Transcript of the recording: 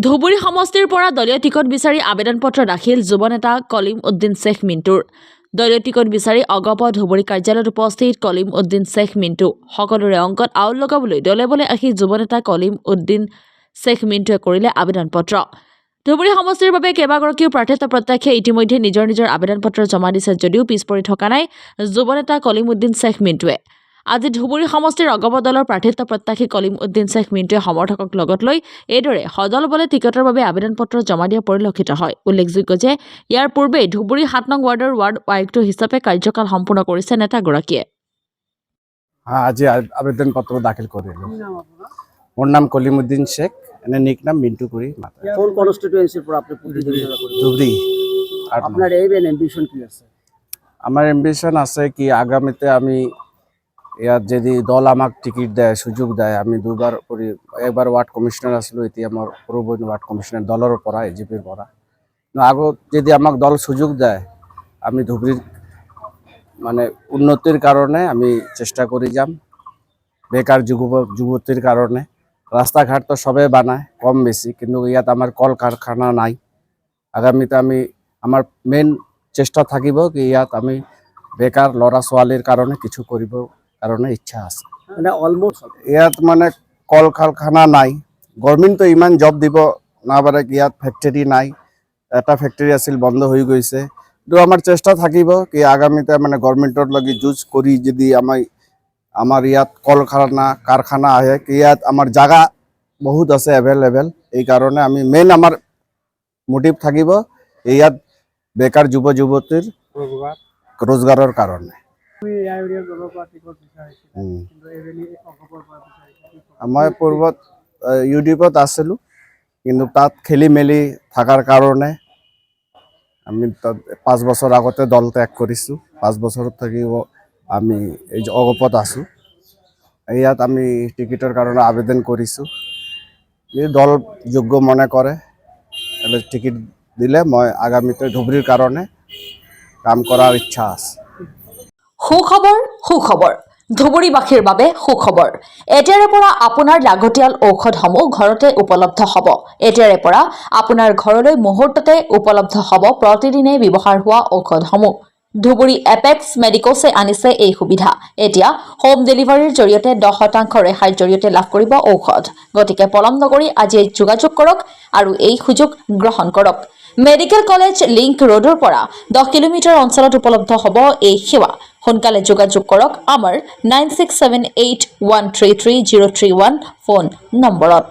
ধুবুৰী সমষ্টিৰ পৰা দলীয় টিকট বিচাৰি আবেদন পত্ৰ দাখিল যুৱ নেতা কলিম উদ্দিন শ্বেখ মিণ্টুৰ। দলীয় টিকট বিচাৰি অগপ ধুবুৰী কাৰ্যালয়ত উপস্থিত কলিম উদ্দিন শ্বেখ মিণ্টু। সকলোৰে অংকত আউল লগাবলৈ দলে বলে আহি যুৱ নেতা কলিম উদ্দিন শ্বেখ মিণ্টুৱে কৰিলে আবেদন পত্ৰ। ধুবুৰী সমষ্টিৰ বাবে কেইবাগৰাকীও প্ৰাৰ্থিত্ব প্ৰত্যাশীয়ে ইতিমধ্যে নিজৰ নিজৰ আবেদন পত্ৰ জমা দিছে যদিও পিছ পৰি থকা নাই যুৱ নেতা কলিম উদ্দিন শ্বেখ মিণ্টুৱে। আজি ধুবুৰী সমষ্টিৰ অগপ দলৰ প্ৰাৰ্থিত্ব প্ৰত্যাশী কলিম উদ্দিন শ্বেখ মিণ্টুৱে সমৰ্থকক লগত লৈ এইদৰে সদল বলে টিকটৰ বাবে আবেদন পত্ৰ জমা দিয়া পৰিলক্ষিত হয়। উল্লেখযোগ্য যে ইয়াৰ পূৰ্বে ধুবুৰী ৭ নং ৱাৰ্ডৰ ৱাৰ্ড আয়ুক্ত হিচাপে কাৰ্যকাল সম্পূৰ্ণ কৰিছে নেতাগৰাকীয়ে। আজি আবেদন পত্ৰ দাখিল কৰিলোঁ। মোৰ নাম কলিম উদ্দিন শ্বেখ, এনে নিক নাম মিণ্টু কৰি মাতা। কোন কনস্টিটুয়েন্সিৰ পৰা আপনি প্ৰতিদ্বন্দ্বিতা কৰিছে? ধুবুৰী। আপনার এইবেন এমবিশন কি আছে? আমার এম্বিশন আছে কি আগামীতে আমি ইয়াত যদি দল আমাক টিকিট দেয়, সুযোগ দেয়, আমি দুবার করে একবার ওয়ার্ড কমিশনার আসলো, এতিয়া আমার পূর্ববর্তী ওয়ার্ড কমিশনার দলের পৰা এজিপিৰ পৰা আগত যদি আমাক দল সুযোগ দেয় আমি ধুবুৰীৰ মানে উন্নতির কারণে আমি চেষ্টা করে যাম। বেকার যুবতীর কারণে রাস্তাঘাট তো সবে বানায় কম বেশি, কিন্তু ইয়াত আমার কল কারখানা নাই। আগামীতে আমি আমার মেইন চেষ্টা থাকিব কি ইয়াত আমি বেকার ল'ৰা ছোৱালীৰ কাৰণে কিছু কৰিব কাৰণে ইচ্ছা আছে। মানে অলমোস্ট ইয়াত মানে কল কাৰখানা নাই, গভৰ্ণমেণ্টে ইমান জব দিব নাপাৰে। ইয়াত ফেক্টৰী নাই, এটা ফেক্টৰী আছিল বন্ধ হৈ গৈছে। তো আমাৰ চেষ্টা থাকিব কি আগামীতে মানে গভৰ্ণমেণ্টৰ লগত যুঁজ কৰি যদি আমাৰ ইয়াত কল কাৰখানা আহে কি ইয়াত আমাৰ জাগা বহুত আছে এভেইলেবল। এই কাৰণে আমি মেইন আমাৰ মোটিভ থাকিব ইয়াত বেকাৰ যুৱতীৰ रोजगारों कारण मैं पूर्वत यूडिपत आसिलो, किन्तु तात खेली मेली थाकार कारणे आमी 5 बছৰ আগতে दल त्याग करिছো। 5 बছर থাকি আমি এই অগপত আছো। ইয়াত আমি টিকিটৰ কাৰণে আবেদন কৰিছো। এই দল যোগ্য মনে কৰে তাহলে টিকিট দিলে মই আগামীতে ধুবুৰীৰ কাৰণে কাম কৰাৰ ইচ্ছা আছে। সুখবৰ ধুবুৰীবাসীৰ বাবে সুখবৰ। এতিয়াৰে পৰা আপোনাৰ লাগতিয়াল ঔষধসমূহ ঘৰতে উপলব্ধ হ'ব। এতিয়াৰে পৰা আপোনাৰ ঘৰলৈ মুহূৰ্ততে উপলব্ধ হ'ব প্ৰতিদিনে ব্যৱহাৰ হোৱা ঔষধসমূহ। ধুবুৰী এপেক্স মেডিকোছে আনিছে এই সুবিধা। এতিয়া হোম ডেলিভাৰীৰ জৰিয়তে 10% ৰেহাইৰ জৰিয়তে লাভ কৰিব ঔষধ। গতিকে পলম নকৰি আজিয়ে যোগাযোগ কৰক আৰু এই সুযোগ গ্ৰহণ কৰক। মেডিকেল কলেজ লিংক ৰোডৰ পৰা 10 কিলোমিটাৰ অঞ্চলত উপলব্ধ হ'ব এই সেৱা। সোনকালে যোগাযোগ কৰক আমাৰ 9678133031 ফোন নম্বৰত।